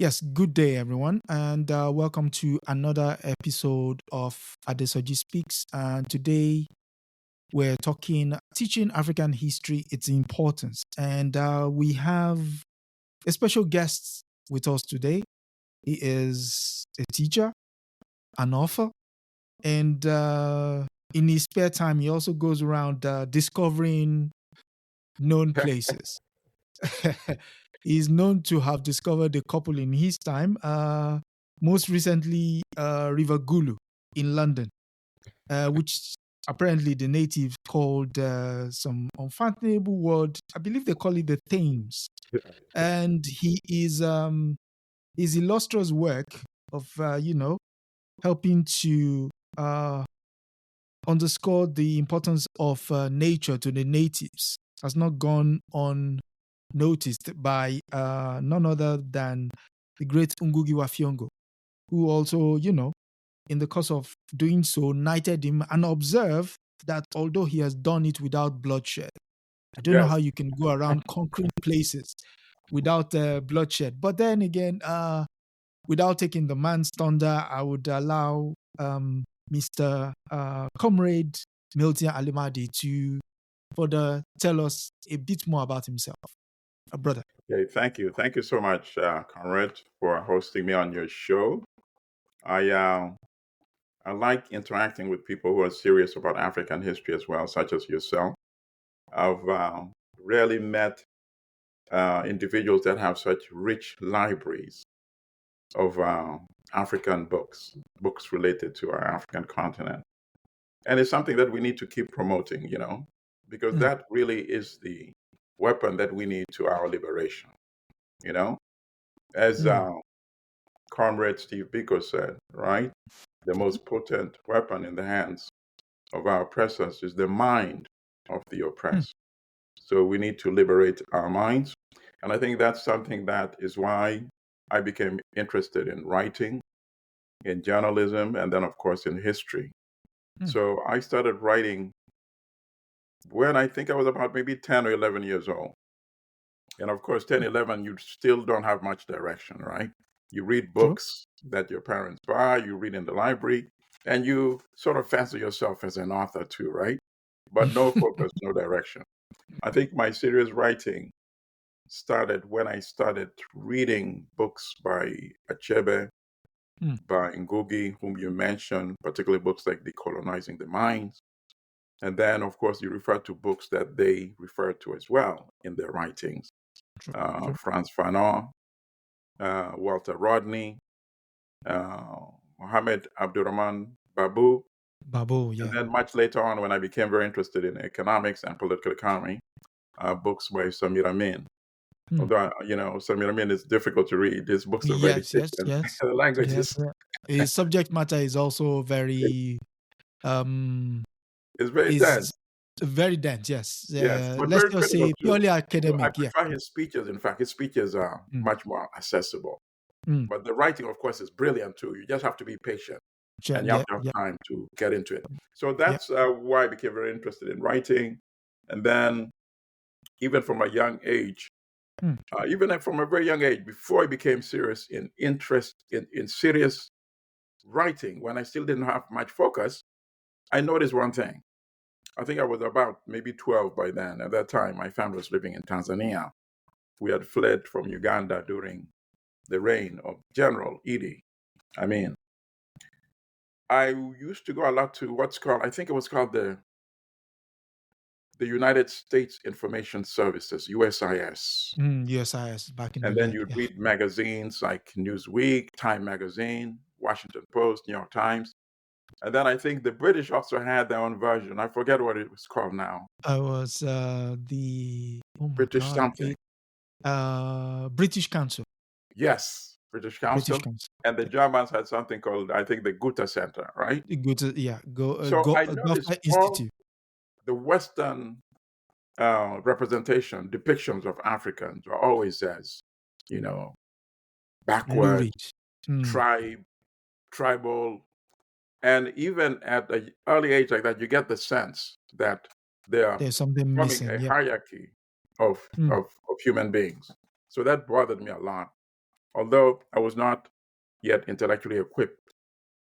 Yes, good day, everyone, and welcome to another episode of Adesoji Speaks. And today we're talking teaching African history, its importance. And we have a special guest with us today. He is a teacher, an author, and in his spare time, he also goes around discovering known places. He's known to have discovered a couple in his time. Most recently, River Gulu in London, which apparently the natives called some unfathomable word. I believe they call it the Thames. And he is his illustrious work of helping to underscore the importance of nature to the natives has not gone unnoticed by none other than the great Ngugi wa Thiong'o, who also, in the course of doing so, knighted him and observed that although he has done it without bloodshed, I don't know how Yes. you can go around conquering places without bloodshed. But then again, without taking the man's thunder, I would allow Mr. Comrade Milton Allimadi to further tell us a bit more about himself. Brother. Okay, thank you. Thank you so much, Conrad, for hosting me on your show. I like interacting with people who are serious about African history as well, such as yourself. I've rarely met individuals that have such rich libraries of African books related to our African continent. And it's something that we need to keep promoting, because that really is the weapon that we need to our liberation, As Comrade Steve Biko said, right? The most potent weapon in the hands of our oppressors is the mind of the oppressed. So we need to liberate our minds. And I think that's something that is why I became interested in writing, in journalism, and then, of course, in history. So I started writing when I think I was about maybe 10 or 11 years old. And of course, 10, 11, you still don't have much direction, right? You read books that your parents buy, you read in the library, and you sort of fancy yourself as an author too, right? But no focus, no direction. I think my serious writing started when I started reading books by Achebe, by Ngugi, whom you mentioned, particularly books like Decolonizing the Minds. And then, of course, you refer to books that they refer to as well in their writings. Frantz Fanon, Walter Rodney, Mohammed Abdurrahman Babu. Yeah. And then much later on, when I became very interested in economics and political economy, books by Samir Amin. Although, Samir Amin is difficult to read. His books are very thick. Yes. The language is... His subject matter is also very... it's very dense. Very dense, yes. Yes, but let's very just say critical too. purely academic. So I prefer his speeches. In fact, his speeches are much more accessible. But the writing, of course, is brilliant too. You just have to be patient and you have to have time to get into it. So that's why I became very interested in writing. And then even from a young age, even from a very young age, before I became serious in interest in serious writing, when I still didn't have much focus, I noticed one thing. I think I was about maybe 12 by then. At that time, my family was living in Tanzania. We had fled from Uganda during the reign of General Idi Amin. I used to go a lot to what's called, I think it was called the United States Information Services, USIS. USIS back in and the then day. you'd read magazines like Newsweek, Time Magazine, Washington Post, New York Times. And then I think the British also had their own version. I forget what it was called now. I was the British something. British Council. Yes, British Council. And the Germans had something called, I think, the Goethe Center, right? So I noticed Institute. The Western representation, depictions of Africans are always as, backward, tribal. And even at an early age like that, you get the sense that there's something missing, a hierarchy of human beings. So that bothered me a lot. although I was not yet intellectually equipped,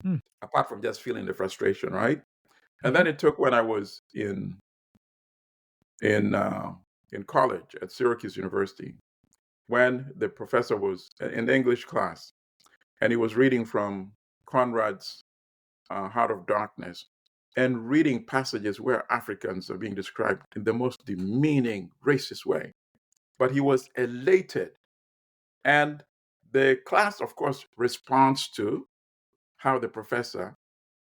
Mm. apart from just feeling the frustration, right? And Mhm. then it took when I was in college at Syracuse University, when the professor was in the English class, and he was reading from Conrad's Heart of Darkness, and reading passages where Africans are being described in the most demeaning, racist way. But he was elated. And the class, of course, responds to how the professor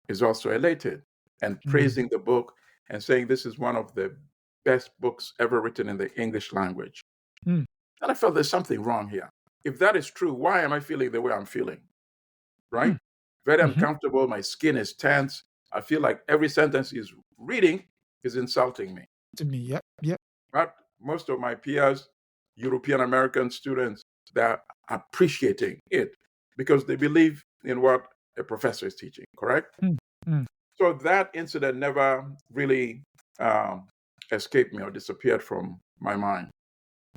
is also elated and Mm. praising the book and saying this is one of the best books ever written in the English language. Mm. And I felt there's something wrong here. If that is true, why am I feeling the way I'm feeling? Mm. Right? Very Mhm. uncomfortable. My skin is tense. I feel like every sentence he's reading is insulting me. To me, yep, yep. But most of my peers, European American students, they're appreciating it because they believe in what a professor is teaching, correct? Mm. Mm. So that incident never really um, escaped me or disappeared from my mind.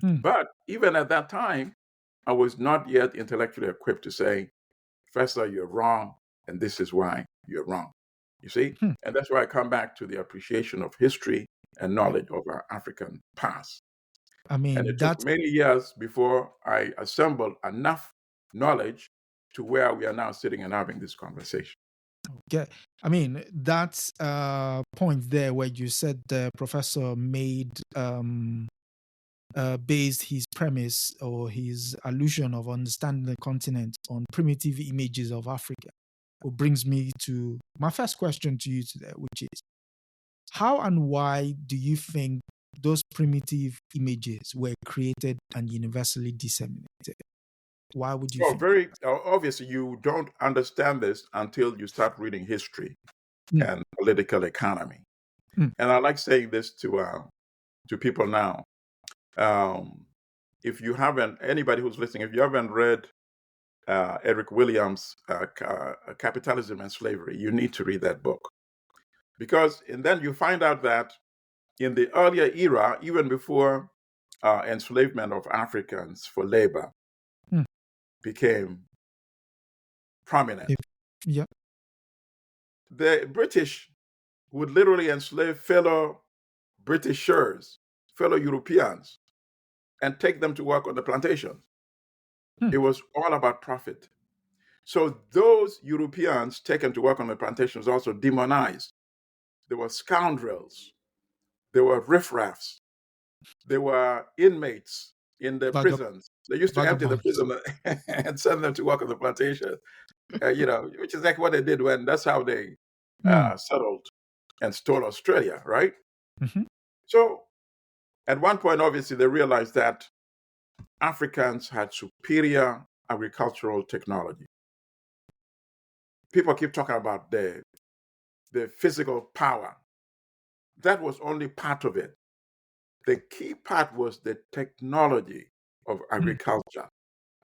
Mm. But even at that time, I was not yet intellectually equipped to say, Professor, you're wrong, and this is why you're wrong. You see? Mm. And that's why I come back to the appreciation of history and Yep. knowledge of our African past. I And mean, it took that's many years before I assembled enough knowledge to where we are now sitting and having this conversation. okay. I mean, that's point there where you said the professor made based his premise or his allusion of understanding the continent on primitive images of Africa. It brings me to my first question to you today, which is how and why do you think those primitive images were created and universally disseminated? Why would you Well, think very obviously, you don't understand this until you start reading history that? and political economy. Mm. And I like saying this to people now. Um, if you haven't, anybody who's listening, if you haven't read Eric Williams' Capitalism and Slavery, you need to read that book. Because, and then you find out that in the earlier era, even before enslavement of Africans for labor Mm. became prominent, If- Yeah. the British would literally enslave fellow Britishers, fellow Europeans, and take them to work on the plantations. Mm. It was all about profit. So those Europeans taken to work on the plantations also demonized. They were scoundrels. They were riffraffs. They were inmates in the Vagab- prisons. They used to empty the vagabonds. prison and send them to work on the plantation. Which is like what they did when that's how they Mm. settled and stole Australia, right? Mhm. So at one point, obviously, they realized that Africans had superior agricultural technology. People keep talking about the physical power. That was only part of it. The key part was the technology of Mm. agriculture.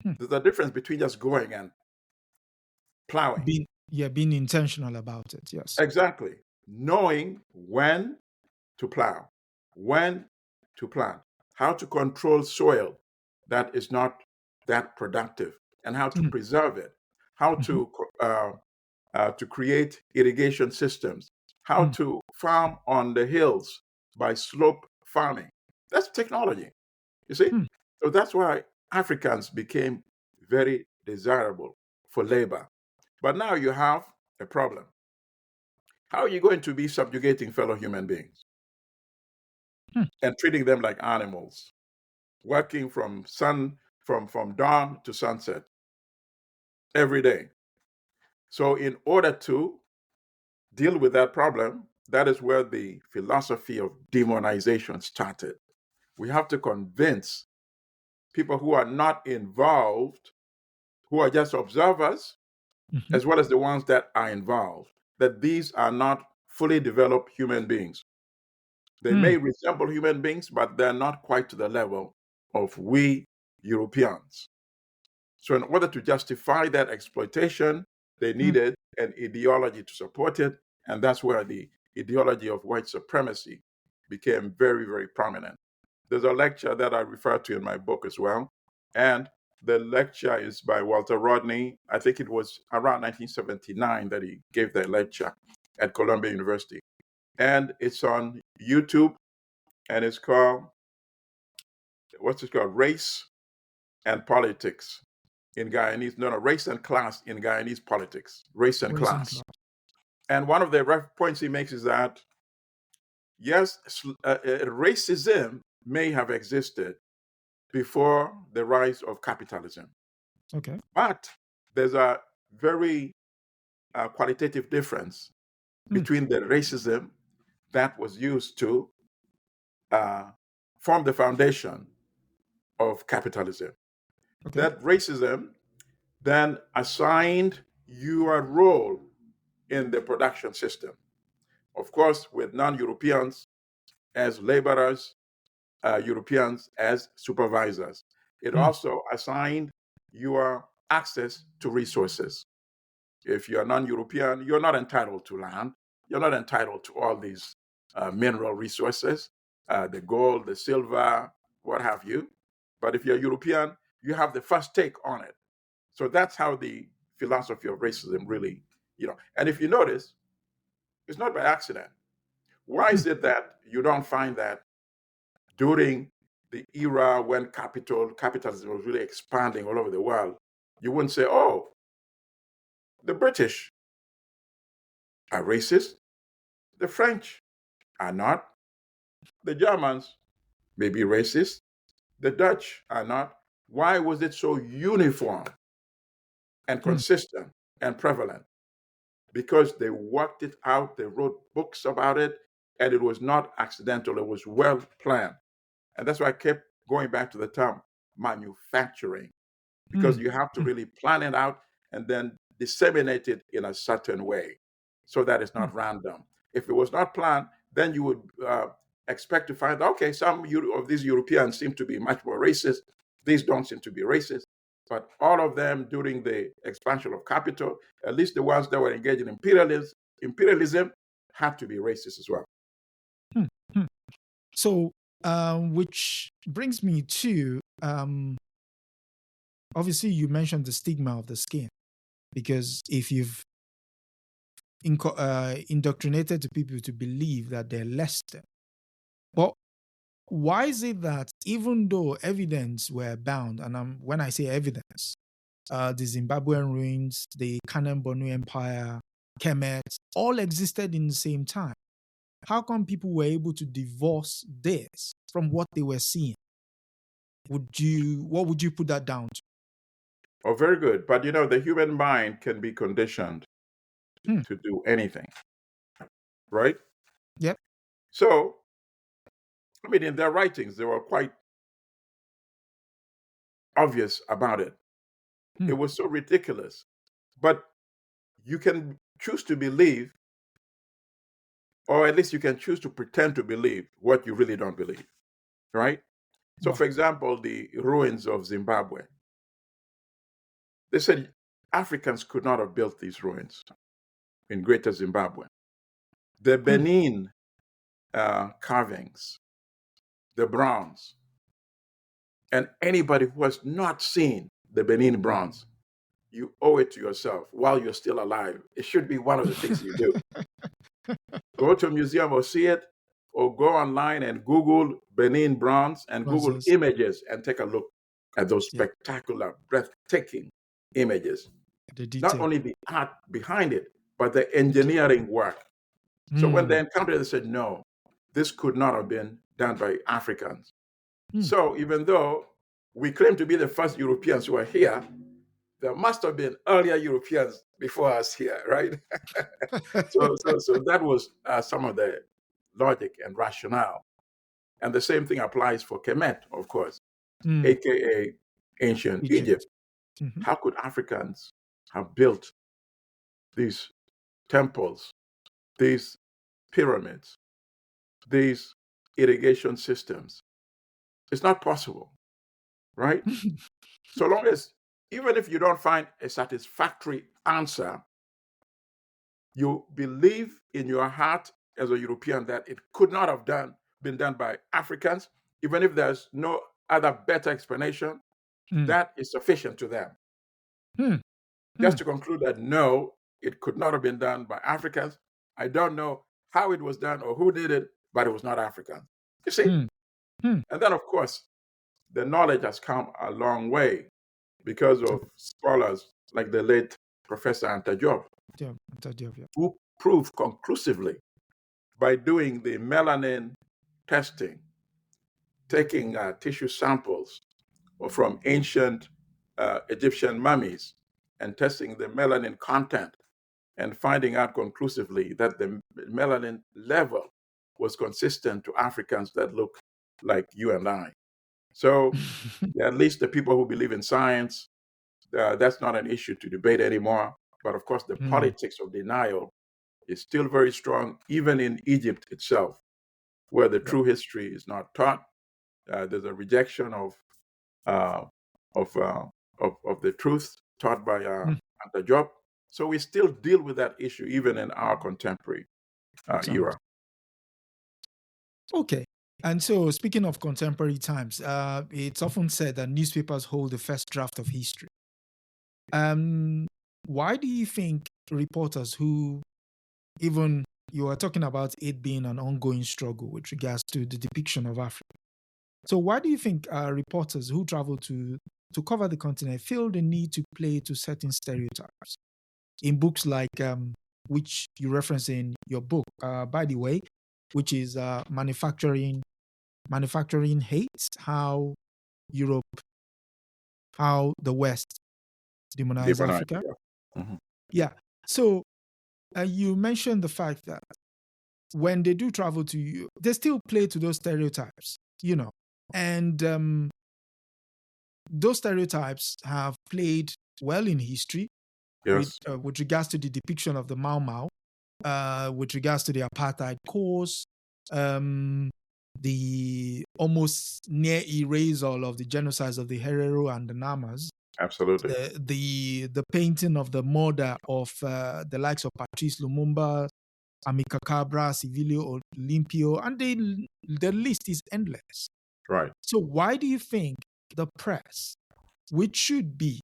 Mm. There's a difference between just going and plowing. Being intentional about it. Yes. Exactly. Knowing when to plow, when to plant, how to control soil that is not that productive, and how to Mm. preserve it, how Mhm. to create irrigation systems, how Mm. to farm on the hills by slope farming. That's technology, you see? Mm. So that's why Africans became very desirable for labor. But now you have a problem. How are you going to be subjugating fellow human beings Mm. and treating them like animals, working from dawn to sunset every day? So in order to deal with that problem, that is where the philosophy of demonization started. We have to convince people who are not involved, who are just observers, Mhm. as well as the ones that are involved, that these are not fully developed human beings. They Mm. may resemble human beings, but they're not quite to the level of we Europeans. So, in order to justify that exploitation, they Mm. needed an ideology to support it. And that's where the ideology of white supremacy became very, very prominent. There's a lecture that I refer to in my book as well. And The lecture is by Walter Rodney. I think it was around 1979 that he gave that lecture at Columbia University. And it's on YouTube, and it's called, what's it called? Race and Politics in Guyanese. No, Race and Class in Guyanese Politics. Race and Race and Class. class. And one of the points he makes is that, yes, racism may have existed before the rise of capitalism, Okay. but there's a very qualitative difference between the racism that was used to form the foundation of capitalism. Okay. That racism then assigned your role in the production system. Of course, with non-Europeans as laborers, Europeans as supervisors. It also assigned your access to resources. If you're non-European, you're not entitled to land. You're not entitled to all these mineral resources, the gold, the silver, what have you. But if you're European, you have the first take on it. So that's how the philosophy of racism really, and if you notice, it's not by accident. Why is it that you don't find that during the era when capitalism was really expanding all over the world, you wouldn't say, oh, the British are racist, the French are not, the Germans may be racist, the Dutch are not. Why was it so uniform and consistent and prevalent? Because they worked it out, they wrote books about it, and it was not accidental, it was well planned. And that's why I kept going back to the term manufacturing, because you have to really plan it out and then disseminate it in a certain way so that it's not random. If it was not planned, then you would expect to find, okay, some of these Europeans seem to be much more racist. These don't seem to be racist. But all of them during the expansion of capital, at least the ones that were engaged in imperialism had to be racist as well. So, which brings me to obviously you mentioned the stigma of the skin, because if you've indoctrinated the people to believe that they're less than, but why is it that even though evidence were bound, and when I say evidence, the Zimbabwean ruins, the Kanem Bornu Empire, Kemet, all existed in the same time? How come people were able to divorce this from what they were seeing? What would you put that down to? Oh, very good. But the human mind can be conditioned to do anything, right? Yep. So, in their writings, they were quite obvious about it. It was so ridiculous. But you can choose to believe, or at least you can choose to pretend to believe what you really don't believe, right? So, Wow. for example, the ruins of Zimbabwe. They said Africans could not have built these ruins in Greater Zimbabwe. The Benin carvings, the bronze, and anybody who has not seen the Benin bronze, you owe it to yourself while you're still alive. It should be one of the things you do. Go to a museum or see it, or go online and Google Benin bronze and Google Bronzes. images and take a look at those Yeah. spectacular, breathtaking images. The Not detail. only the art behind it, but the engineering work. So when they encountered it, they said, no, this could not have been done by Africans. So even though we claim to be the first Europeans who are here, there must have been earlier Europeans before us here, right? So that was some of the logic and rationale. And the same thing applies for Kemet, of course, aka ancient Egypt. How could Africans have built these temples, these pyramids, these irrigation systems? It's not possible, right? So long as, even if you don't find a satisfactory answer, you believe in your heart as a European that it could not have been done by Africans, even if there's no other better explanation, That is sufficient to them. Hmm. Just to conclude that no, it could not have been done by Africans. I don't know how it was done or who did it, but it was not African. You see? Hmm. Hmm. And then, of course, the knowledge has come a long way because of scholars like the late Professor Anta Diop, Yeah. who proved conclusively by doing the melanin testing, taking tissue samples from ancient Egyptian mummies and testing the melanin content and finding out conclusively that the melanin level was consistent to Africans that look like you and I. So, at least the people who believe in science, that's not an issue to debate anymore. But of course, the politics of denial is still very strong, even in Egypt itself, where the true history is not taught. There's a rejection uh, of, uh, of the truth taught by Anta Diop. So we still deal with that issue even in our contemporary era. Okay. And so, speaking of contemporary times, it's often said that newspapers hold the first draft of history. Why do you think reporters who, even you are talking about it being an ongoing struggle with regards to the depiction of Africa? So, why do you think reporters who travel to cover the continent feel the need to play to certain stereotypes in books like which you reference in your book, by the way, which is manufacturing hates, how Europe, how the West demonize Demonized, Africa? yeah. Mhm. Yeah. So you mentioned the fact that when they do travel to you, they still play to those stereotypes, and those stereotypes have played well in history Yes, with regards to the depiction of the Mau Mau, with regards to the apartheid cause, um, the almost near erasal of the genocides of the Herero and the Namas, absolutely. the painting of the murder of the likes of Patrice Lumumba, Amika Cabra, Civilio Olimpio, and the list is endless. Right. So why do you think the press, which should be,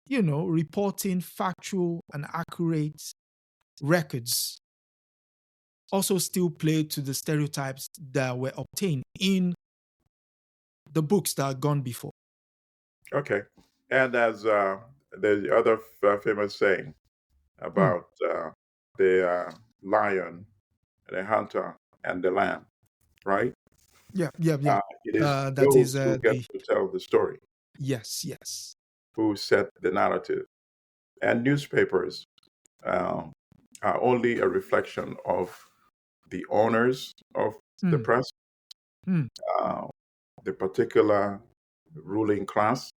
reporting factual and accurate records, also still play to the stereotypes that were obtained in the books that are gone before? Okay. And as the other famous saying Hmm. about the lion, the hunter, and the lamb, right? Yeah. It is That is those who get the to tell the story, yes. who set the narrative. And newspapers um, are only a reflection of the owners of the Hmm. press, Hmm. uh, the particular ruling class,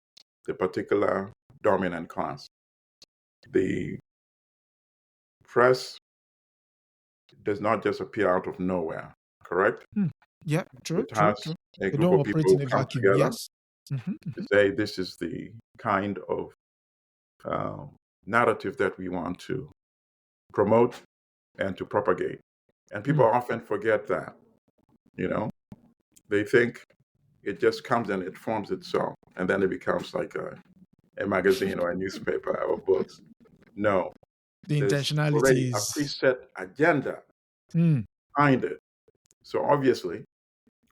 the particular dominant class. The press does not just appear out of nowhere, correct? Hmm. Yeah, true, It true, has true. a They group don't of people operate in who a come vacuum. together Yes. Mhm, to mhm. say this is the kind of narrative that we want to promote and to propagate. And people Hmm. often forget that, you know, they think it just comes and it forms itself, and then it becomes like a magazine or a newspaper or books. No, The there's already intentionality a is. preset agenda Hmm. behind it. So obviously,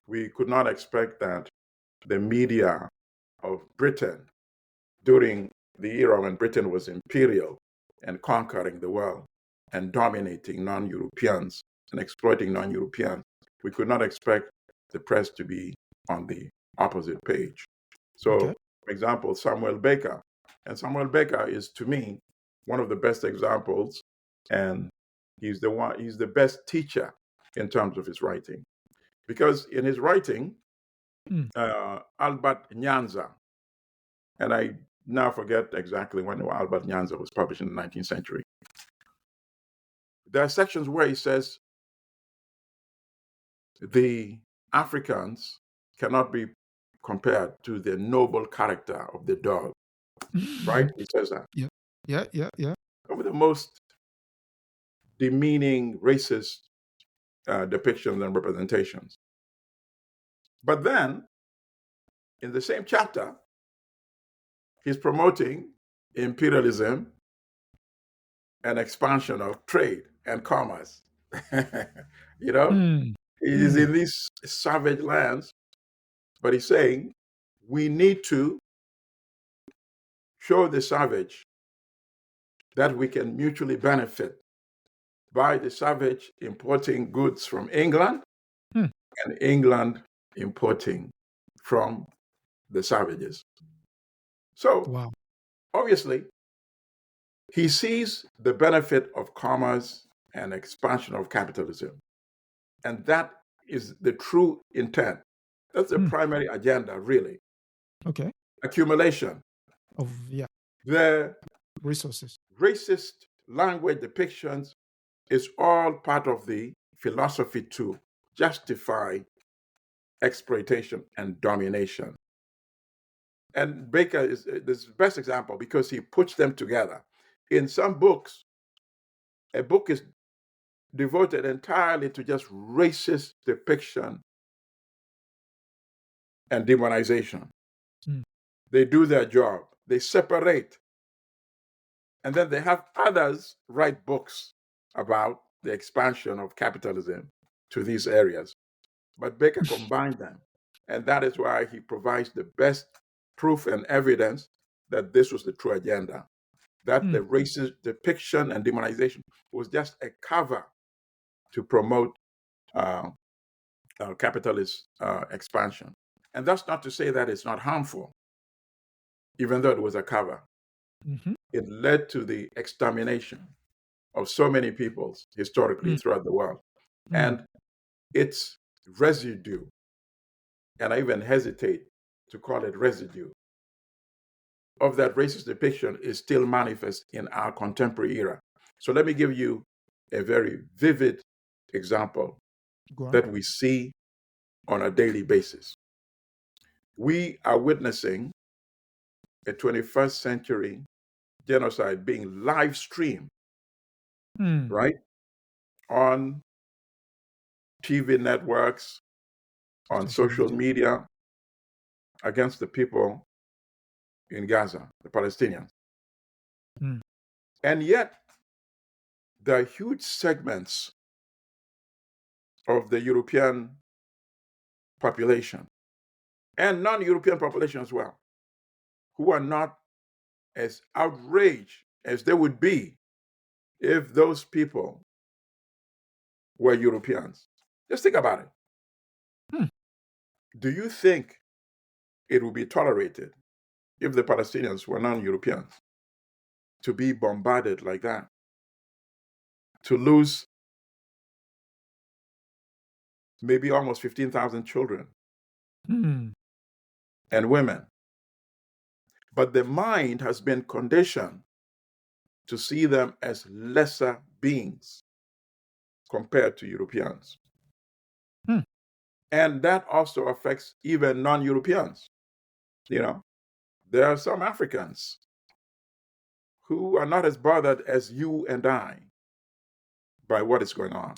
we could not expect that the media of Britain during the era when Britain was imperial and conquering the world and dominating non Europeans and exploiting non Europeans, we could not expect the press to be on the opposite page. Okay. So, for example, Samuel Baker. And Samuel Baker is, to me, one of the best examples, and he's the best teacher in terms of his writing. Because in his writing, Hmm. Albert Nyanza, and I now forget exactly when Albert Nyanza was published in the 19th century. There are sections where he says the Africans cannot be compared to the noble character of the dog, right? He says that. Yeah. Yeah. Some of the most demeaning, racist depictions and representations. But then, in the same chapter, He's promoting imperialism and expansion of trade and commerce. you know, Mm. he is Mm. in these savage lands, but he's saying we need to show the savage that we can mutually benefit by the savage importing goods from England Mm. and England importing from the savages. So Wow. obviously, he sees the benefit of commerce and expansion of capitalism. And that is the true intent. That's the Mm. primary agenda, really. Okay. Accumulation. Of The resources. racist language depictions is all part of the philosophy to justify exploitation and domination. And Baker is the best example because he puts them together. In some books, a book is devoted entirely to just racist depiction and demonization. Mm. They do their job, they separate, and then they have others write books about the expansion of capitalism to these areas. But Baker combined them, and that is why he provides the best proof and evidence that this was the true agenda, that Mm. the racist depiction and demonization was just a cover to promote uh, capitalist expansion. And that's not to say that it's not harmful, even though it was a cover. Mm-hmm. It led to the extermination of so many peoples historically Mm. throughout the world. Mm. And its residue, and I even hesitate to call it residue, of that racist depiction is still manifest in our contemporary era. So let me give you a very vivid example Go on. that we see on a daily basis. We are witnessing a 21st century genocide being live streamed, Mm. right, on TV networks, on Social social media. media against the people in Gaza, the Palestinians. Mm. And yet, there are huge segments of the European population and non European population as well who are not as outraged as they would be if those people were Europeans. Just think about it. Mm. Do you think it would be tolerated if the Palestinians were non Europeans to be bombarded like that, to lose maybe almost 15,000 children Mm. and women? But the mind has been conditioned to see them as lesser beings compared to Europeans. Mm. And that also affects even non Europeans. You know, there are some Africans who are not as bothered as you and I by what is going on.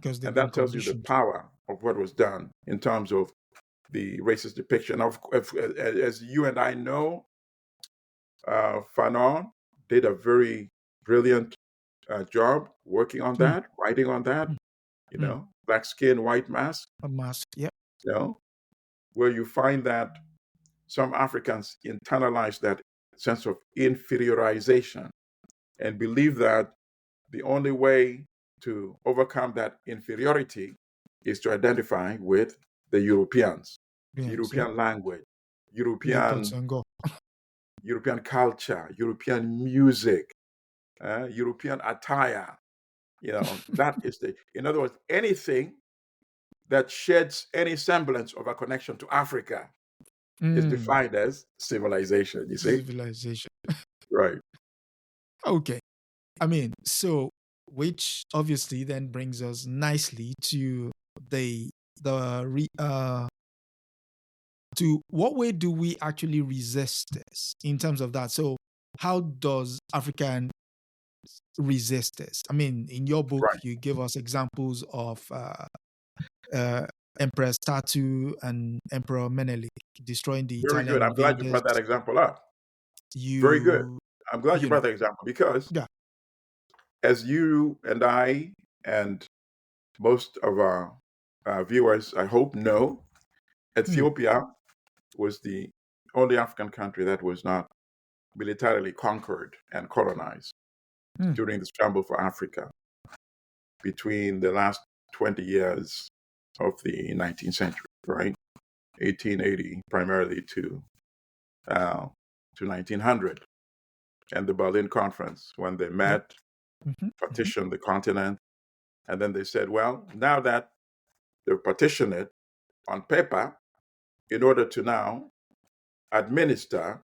Because they've And been that tells you the conditioned. power of what was done in terms of the racist depiction. As you and I know, Fanon did a very brilliant job working on Mm. that, writing on that, Mm. you Mm. know, black skin, white mask, A mask. Yeah. you know, where you find that some Africans internalize that sense of inferiorization and believe that the only way to overcome that inferiority is to identify with the Europeans, Yes. Yeah. European language, Play touch European and go. European culture, European music, European attire. You know, that is in other words, anything that sheds any semblance of a connection to Africa is Mm. defined as civilization, you see? Civilization. Right. Okay. I mean, so which obviously then brings us nicely to the the re, to what way do we actually resist this in terms of that? So how does African resist this? I mean, in your book, Right. you give us examples of uh, Empress Tatu and Emperor Menelik, destroying the Very Italian good. I'm glad you invaders. brought that example up. Very good. You, I'm glad you you know, brought that example because yeah. as you and I and most of our viewers, I hope, know, Hmm. Ethiopia was the only African country that was not militarily conquered and colonized Hmm. during the scramble for Africa between the last 20 years of the 19th century, right? 1880 primarily to 1900 and the Berlin Conference when they Yep. met, partitioned the continent, and then they said, well, now that they've partitioned it on paper, in order to now administer,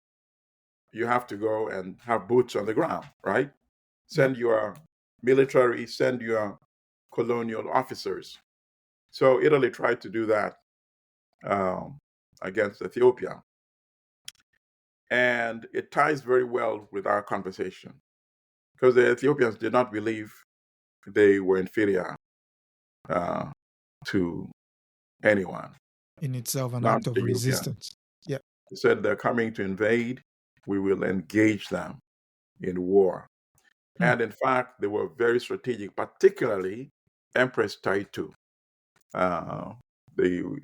you have to go and have boots on the ground, right? Yep. Send your military, send your colonial officers. So Italy tried to do that um, against Ethiopia. And it ties very well with our conversation because the Ethiopians did not believe they were inferior uh, to anyone, In itself, an not act of the Europeans. resistance. Yeah. They said they're coming to invade, we will engage them in war. Hmm. And in fact, they were very strategic, particularly Empress Taitu, uh, the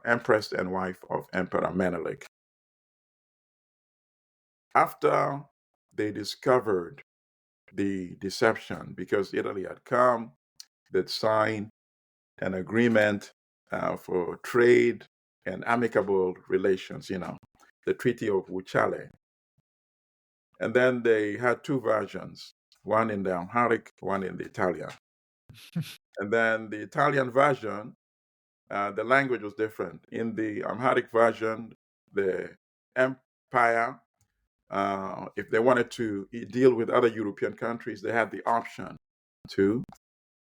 empress and wife of Emperor Menelik. After they discovered the deception, because Italy had come, they'd signed an agreement for trade and amicable relations, the Treaty of Wuchale. And then they had two versions, one in the Amharic, one in the Italian. And then the Italian version, the language was different. In the Amharic version, the empire, if they wanted to deal with other European countries, they had the option to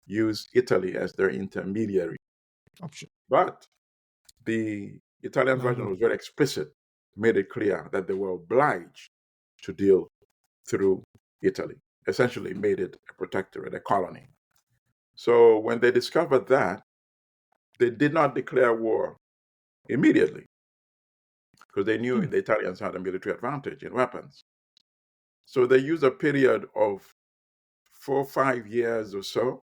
use Italy as their intermediary. Option. But the Italian version Language. was very explicit, made it clear that they were obliged to deal through Italy, essentially made it a protectorate, a colony. So when they discovered that, they did not declare war immediately because they knew the Italians had a military advantage in weapons. So they used a period of 4 or 5 years or so,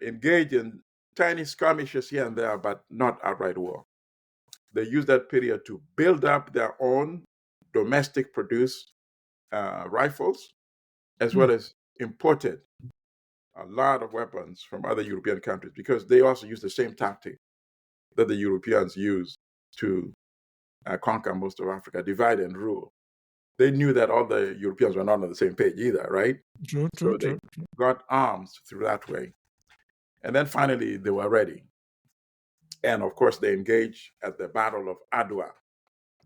engaged in tiny skirmishes here and there, but not outright war. They used that period to build up their own domestic produced rifles, as well as imported a lot of weapons from other European countries because they also use the same tactic that the Europeans used to conquer most of Africa, divide and rule. They knew that all the Europeans were not on the same page either, right? True, true, So they true. got arms through that way. And then finally, they were ready. And of course, they engaged at the Battle of Adwa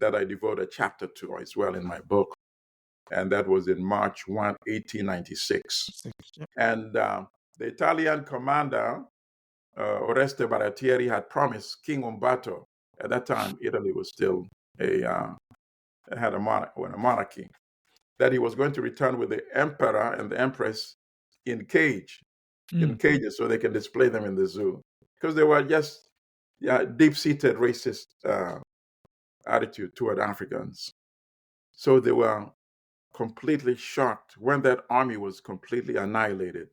that I devote a chapter to as well in my book. And that was in March 1, 1896. Yep. And the Italian commander, Oreste Baratieri, had promised King Umberto, at that time, Italy was still had a monarchy, that he was going to return with the emperor and the empress in cages, so they can display them in the zoo. Because they were just deep-seated racist attitude toward Africans. So they were completely shocked when that army was completely annihilated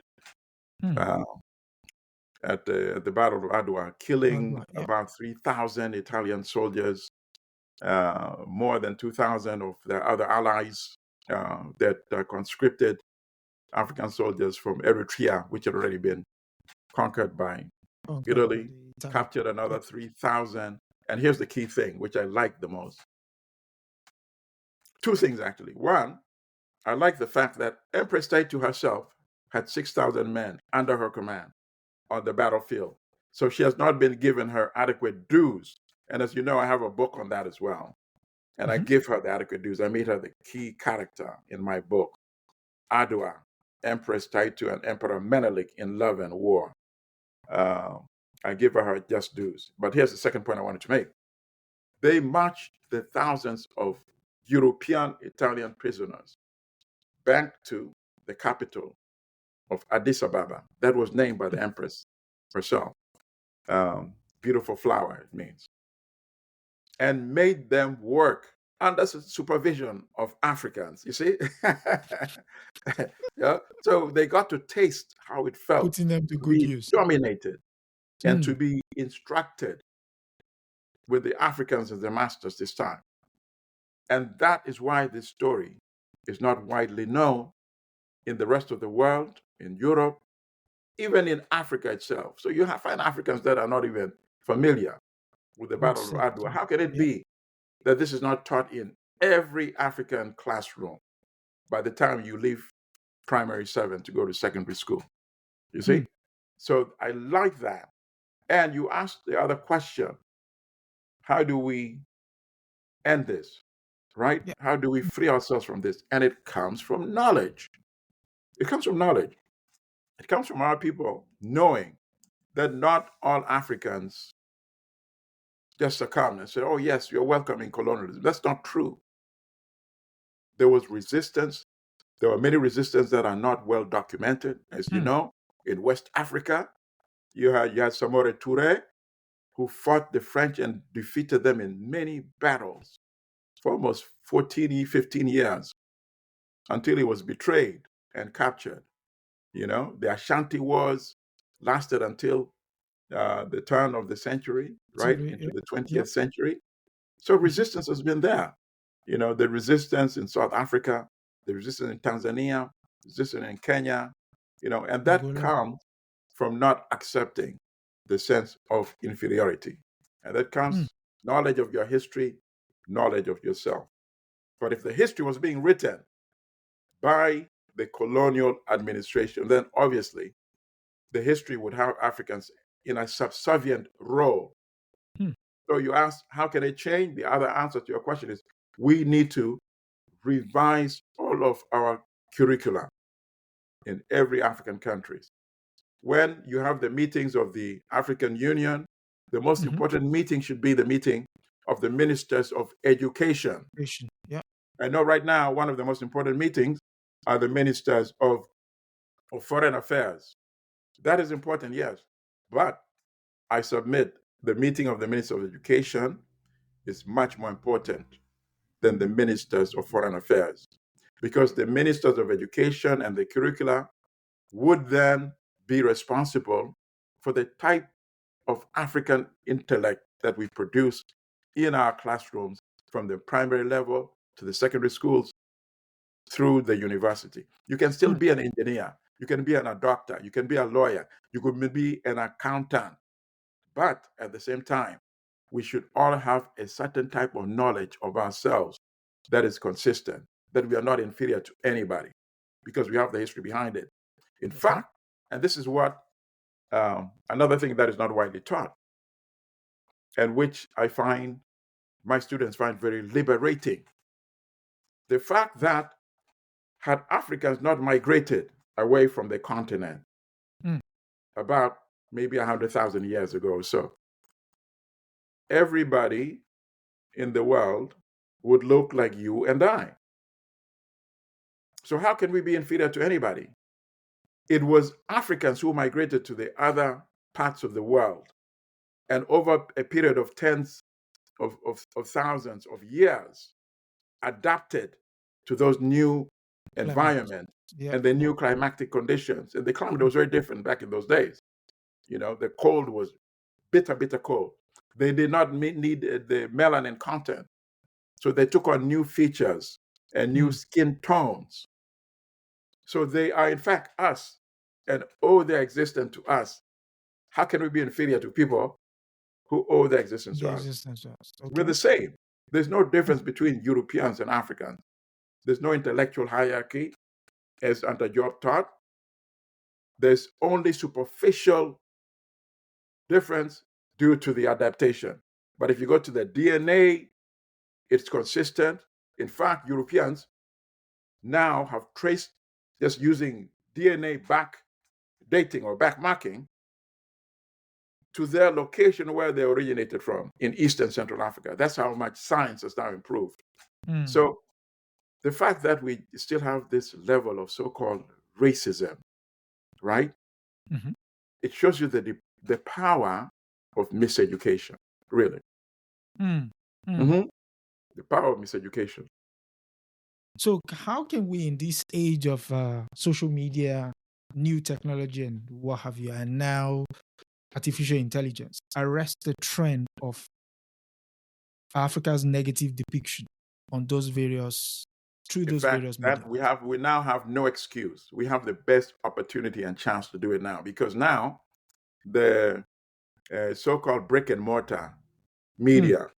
at the Battle of Adwa, killing Yep. about 3,000 Italian soldiers, more than 2,000 of their other allies that conscripted African soldiers from Eritrea, which had already been conquered by Italy, captured another 3,000. And here's the key thing, which I like the most. Two things, actually. One, I like the fact that Empress Taitu herself had 6,000 men under her command on the battlefield. So she has not been given her adequate dues. And as you know, I have a book on that as well. And I give her the adequate dues. I made her the key character in my book, Adwa, Empress Taitu and Emperor Menelik in Love and War. I give her just dues. But here's the second point I wanted to make. They marched the thousands of European Italian prisoners back to the capital of Addis Ababa. That was named by the Empress herself. beautiful flower, it means, and made them work under supervision of Africans. You see? Yeah. So they got to taste how it felt Putting them to to good be use. dominated and to Mm. be instructed with the Africans as their masters this time. And that is why this story is not widely known in the rest of the world, in Europe, even in Africa itself. So you find Africans that are not even familiar with the With Battle of said, Adwa. How can it yeah. be that this is not taught in every African classroom by the time you leave primary 7 to go to secondary school? You see? Mm. So I like that. And you asked the other question, how do we end this? Right? Yeah. How do we free ourselves from this? And it comes from knowledge. It comes from knowledge. It comes from our people knowing that not all Africans just succumb and say, oh, yes, you're welcome in colonialism. That's not true. There was resistance. There were many resistance that are not well documented. As you Mm. know, in West Africa, you had Samore Toure, who fought the French and defeated them in many battles for almost 14, 15 years until he was betrayed and captured. The Ashanti Wars lasted until the turn of the century, right, Sorry. into Yeah. the Yep. 20th century. So Mhm. resistance has been there. The resistance in South Africa, the resistance in Tanzania, resistance in Kenya, and that Angola. comes from not accepting the sense of inferiority. And that Mm. comes knowledge of your history, knowledge of yourself. But if the history was being written by the colonial administration, then obviously the history would have Africans in a subservient role. Mm. So you ask, how can it change? The other answer to your question is we need to revise all of our curricula in every African countries. When you have the meetings of the African Union, the most Mhm. important meeting should be the meeting of the ministers of education. Education. Yeah. I know right now one of the most important meetings are the ministers of foreign affairs. That is important, yes. But I submit the meeting of the minister of education is much more important than the ministers of foreign affairs, because the ministers of education and the curricula would then be responsible for the type of African intellect that we produce in our classrooms from the primary level to the secondary schools through the university. You can still Mm. be an engineer, you can be a doctor, you can be a lawyer, you could be an accountant, but at the same time, we should all have a certain type of knowledge of ourselves that is consistent, that we are not inferior to anybody because we have the history behind it. In Okay. fact, and this is what another thing that is not widely taught, and which I find my students find very liberating, the fact that had Africans not migrated away from the continent Mm. about maybe 100,000 years ago or so, everybody in the world would look like you and I. So how can we be inferior to anybody? It was Africans who migrated to the other parts of the world, and over a period of tens of thousands of years, adapted to those new Climate. environments Yeah. and the Yeah. new climatic conditions. And the climate Mm. was very different back in those days. The cold was bitter, bitter cold. They did not need the melanin content. So they took on new features and new Mm. skin tones. So they are, in fact, us and owe their existence to us. How can we be inferior to people who owe their existence to The us? existence of us. We're Okay. the same. There's no Mm. difference between Europeans and Africans. There's no intellectual hierarchy as under Job taught. There's only superficial difference due to the adaptation. But if you go to the DNA, it's consistent. In fact, Europeans now have traced, just using DNA back dating or back marking, to their location where they originated from in East and Central Africa. That's how much science has now improved. Mm. So the fact that we still have this level of so-called racism, right? Mhm. It shows you the power of miseducation, really. Mm. Mm. hmm The power of miseducation. So, how can we, in this age of social media, new technology, and what have you, and now artificial intelligence, arrest the trend of Africa's negative depiction on those various through In those fact, various media? that we now have no excuse. We have the best opportunity and chance to do it now, because now the so-called brick and mortar Mm. media,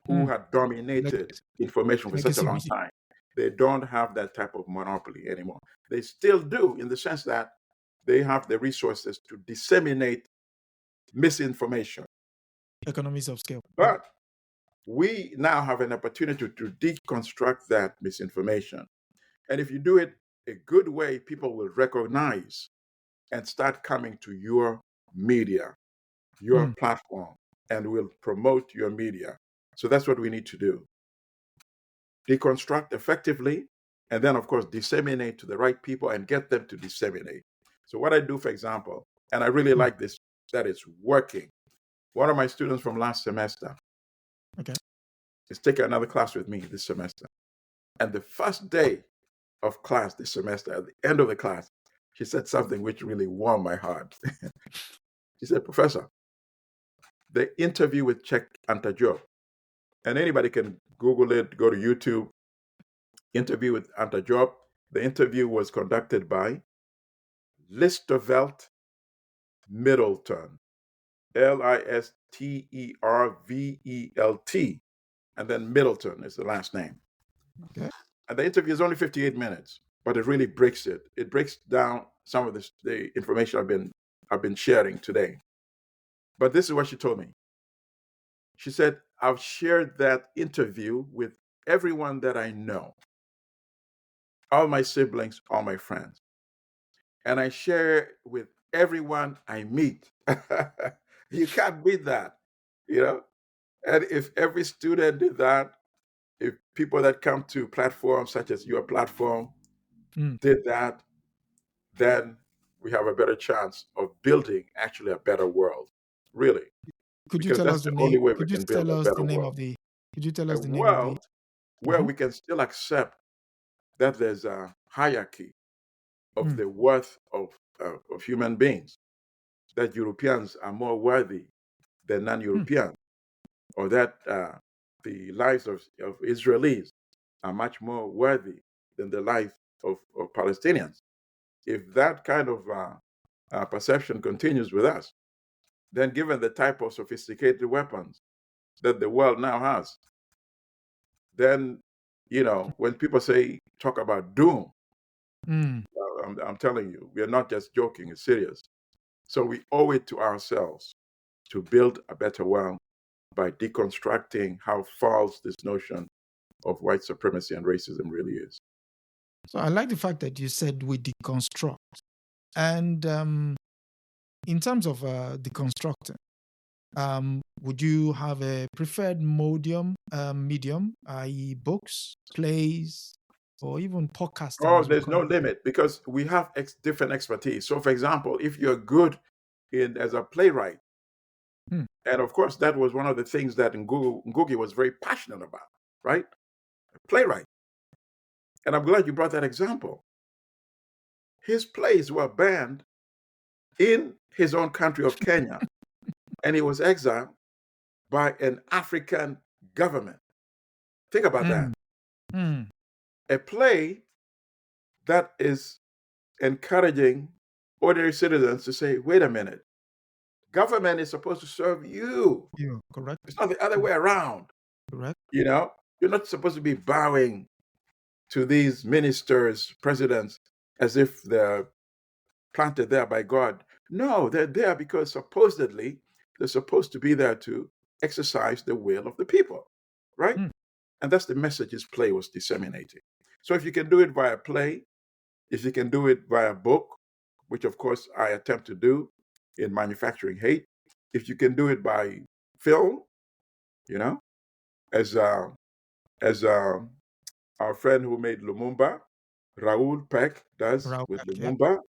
who Mm. had dominated Legacy, information for such a legacy long media. time, they don't have that type of monopoly anymore. They still do, in the sense that they have the resources to disseminate misinformation. Economies of scale. Yeah. But we now have an opportunity to deconstruct that misinformation. And if you do it a good way, people will recognize and start coming to your media, your Mm. platform, and will promote your media. So that's what we need to do. Deconstruct effectively, and then, of course, disseminate to the right people and get them to disseminate. So, what I do, for example, and I really Mm. like this, that it's working. One of my students from last semester Okay. is taking another class with me this semester. And the first day of class this semester, at the end of the class, she said something which really warmed my heart. She said, Professor, the interview with Check Anta Job, and anybody can Google it, go to YouTube, interview with Anta Job. The interview was conducted by Listervelt Middleton, Listervelt, and then Middleton is the last name. Okay. And the interview is only 58 minutes, but it really breaks it. It breaks down some of the information I've been sharing today. But this is what she told me. She said, I've shared that interview with everyone that I know, all my siblings, all my friends. And I share it with everyone I meet. You can't beat that, you know? And if every student did that, if people that come to platforms such as your platform Mm. did that, then we have a better chance of building actually a better world, really, Could you because tell that's us the the name? only way we Could you can build tell a us better the name world. of the? Could you tell A us the name of the? world where Mhm. we can still accept that there's a hierarchy of Mm. the worth of human beings, that Europeans are more worthy than non Mm. Europeans, or that the lives of Israelis are much more worthy than the life of Palestinians. If that kind of perception continues with us, then given the type of sophisticated weapons that the world now has, then, when people talk about doom, Mm. I'm telling you, we are not just joking, it's serious. So we owe it to ourselves to build a better world by deconstructing how false this notion of white supremacy and racism really is. So I like the fact that you said we deconstruct. And in terms of deconstructing, would you have a preferred medium, i.e., books, plays, or even podcasting, Oh, as we there's call no it? limit, because we have different expertise. So, for example, if you're good as a playwright, Hmm. and of course, that was one of the things that Ngugi was very passionate about, right? Playwright. And I'm glad you brought that example. His plays were banned in his own country of Kenya, and he was exiled by an African government. Think about that. Mm. Mm. A play that is encouraging ordinary citizens to say, wait a minute, government is supposed to serve you. You correct? It's not the other way around. Correct. You know, you're not supposed to be bowing to these ministers, presidents, as if they're planted there by God. No, they're there because supposedly they're supposed to be there to exercise the will of the people, right? Mm. And that's the message his play was disseminating. So if you can do it via play, if you can do it via book, which of course I attempt to do in Manufacturing Hate, if you can do it by film, you know, as as our friend who made Lumumba, Raoul Peck, does Raul with Peck, yep. Lumumba.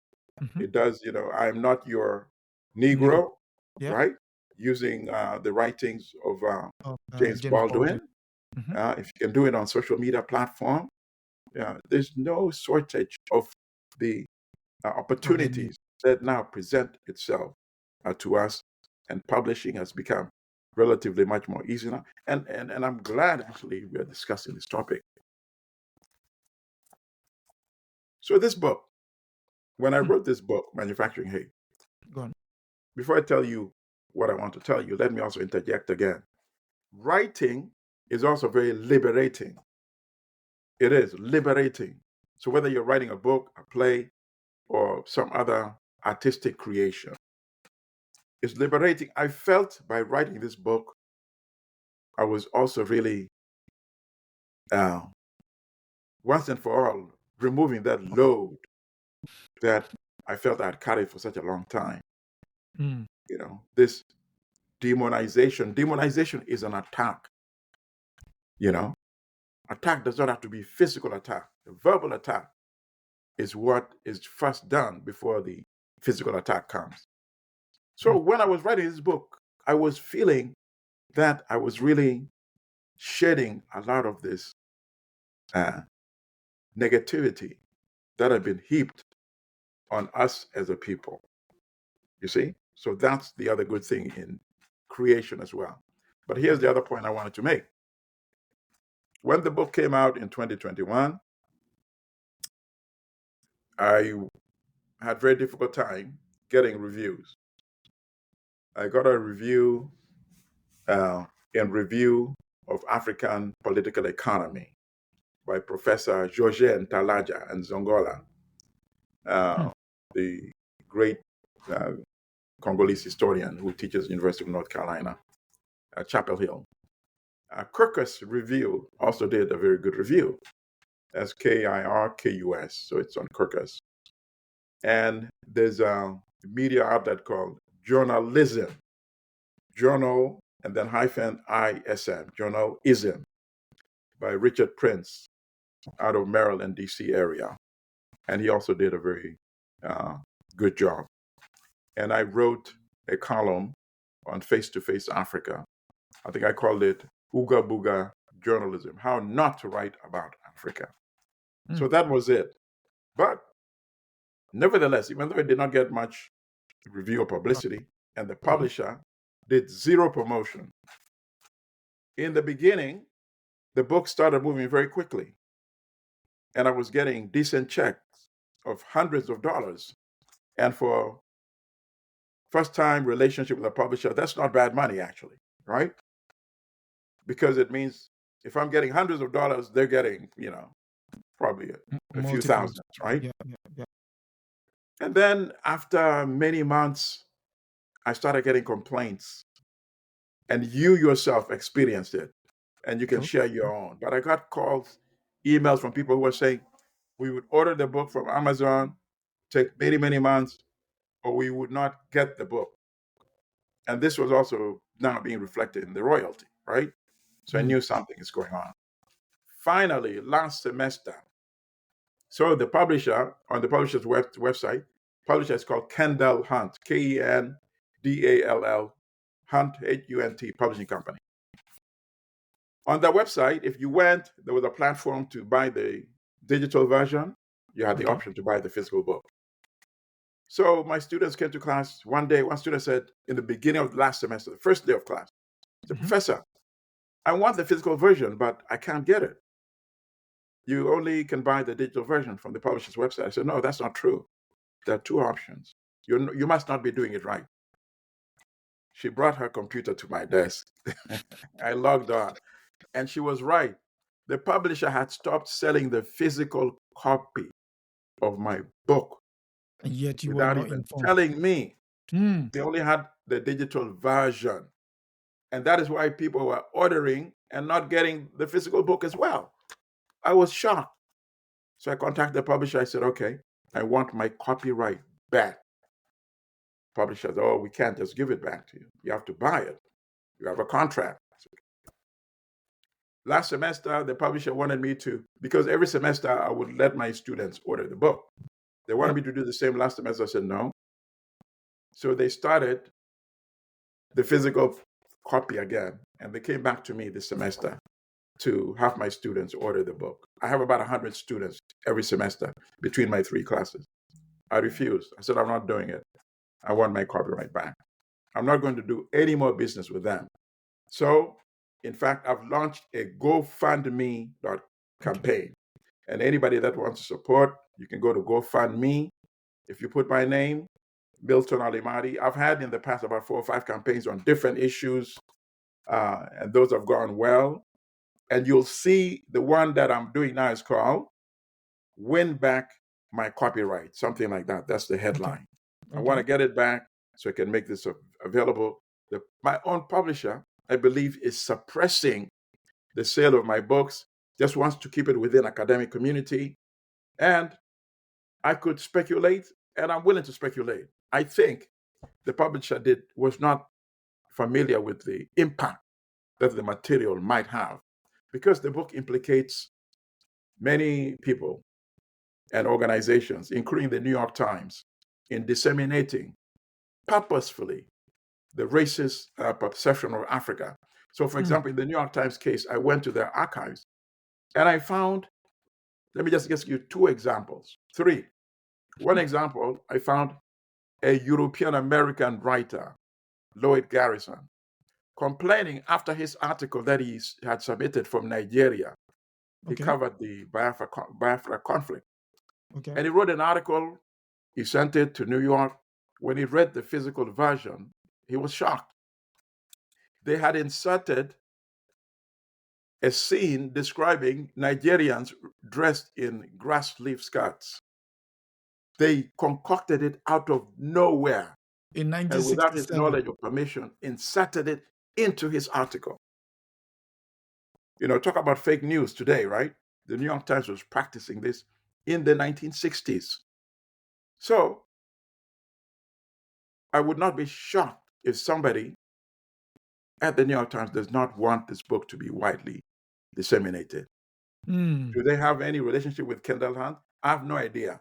Mm-hmm. It does, I'm not your Nigga. Negro, Yep. right? using the writings of James James Baldwin. Baldwin. If you can do it on social media platform, there's no shortage of the opportunities that now present itself to us, and publishing has become relatively much more easy now. And I'm glad actually we are discussing this topic. So this book, when I wrote this book, Manufacturing Hate, Go on. before I tell you what I want to tell you, let me also interject again. Writing is also very liberating. It is liberating. So whether you're writing a book, a play, or some other artistic creation, it's liberating. I felt by writing this book, I was also really, once and for all, removing that load that I felt I'd carried for such a long time. This demonization. Demonization is an attack. Attack does not have to be physical attack. The verbal attack is what is first done before the physical attack comes. So when I was writing this book, I was feeling that I was really shedding a lot of this negativity that had been heaped on us as a people. You see? So that's the other good thing in creation as well. But here's the other point I wanted to make. When the book came out in 2021, I had very difficult time getting reviews. I got a review in Review of African Political Economy by Professor George Ntalaja and Zongola, the great Congolese historian who teaches at the University of North Carolina at Chapel Hill. Kirkus Review also did a very good review. That's Kirkus, so it's on Kirkus. And there's a media outlet called Journalism, Journal, and then -ISM, Journalism, by Richard Prince out of Maryland, D.C. area. And he also did a very good job. And I wrote a column on Face-to-Face Africa. I think I called it Ooga Booga Journalism, How Not to Write About Africa. So that was it. But nevertheless, even though it did not get much review or publicity, and the publisher did zero promotion, in the beginning, the book started moving very quickly. And I was getting decent checks of hundreds of dollars. And for first-time relationship with a publisher, that's not bad money, actually, right? Because it means if I'm getting hundreds of dollars, they're getting, probably a few thousands, right? Yeah. And then after many months, I started getting complaints. And you yourself experienced it. And you can share your own. But I got calls, emails from people who were saying, we would order the book from Amazon, take many, many months, or we would not get the book. And this was also now being reflected in the royalty, right? So I knew something is going on. Finally, last semester, so the publisher, on the publisher's website, publisher is called Kendall Hunt, Kendall Hunt, Hunt, publishing company. On their website, if you went, there was a platform to buy the digital version. You had the option to buy the physical book. So my students came to class one day. One student said, in the beginning of last semester, the first day of class, the professor, I want the physical version, but I can't get it. You only can buy the digital version from the publisher's website. I said, no, that's not true. There are two options. You must not be doing it right. She brought her computer to my desk. I logged on, and she was right. The publisher had stopped selling the physical copy of my book. And yet you without were not even informed. telling me. They only had the digital version. And that is why people were ordering and not getting the physical book as well. I was shocked. So I contacted the publisher. I said, okay, I want my copyright back. Publisher said, oh, we can't just give it back to you. You have to buy it. You have a contract. Last semester, the publisher wanted me to, because every semester I would let my students order the book. They wanted me to do the same last semester. I said, no. So they started the physical copy again, and they came back to me this semester to have my students order the book. I have about 100 students every semester between my 3 classes. I refused. I said, I'm not doing it. I want my copyright back. I'm not going to do any more business with them. So, in fact, I've launched a GoFundMe campaign. And anybody that wants to support, you can go to GoFundMe. If you put my name, Milton Allimadi, I've had in the past about 4 or 5 campaigns on different issues, and those have gone well. And you'll see the one that I'm doing now is called Win Back My Copyright, something like that. That's the headline. I want to get it back so I can make this available. My own publisher, I believe, is suppressing the sale of my books, just wants to keep it within academic community. And I could speculate, and I'm willing to speculate. I think the publisher was not familiar with the impact that the material might have, because the book implicates many people and organizations, including the New York Times, in disseminating purposefully the racist perception of Africa. So, for example, in the New York Times case, I went to their archives and I found, let me just give you 2 examples, 3. One example, I found a European American writer, Lloyd Garrison, complaining after his article that he had submitted from Nigeria. He covered the Biafra conflict. And he wrote an article, he sent it to New York. When he read the physical version, he was shocked. They had inserted a scene describing Nigerians dressed in grass leaf skirts. They concocted it out of nowhere. In And without his 1967. knowledge or permission, inserted it into his article. Talk about fake news today, right? The New York Times was practicing this in the 1960s. So I would not be shocked if somebody at the New York Times does not want this book to be widely disseminated. Do they have any relationship with Kendall Hunt? I have no idea.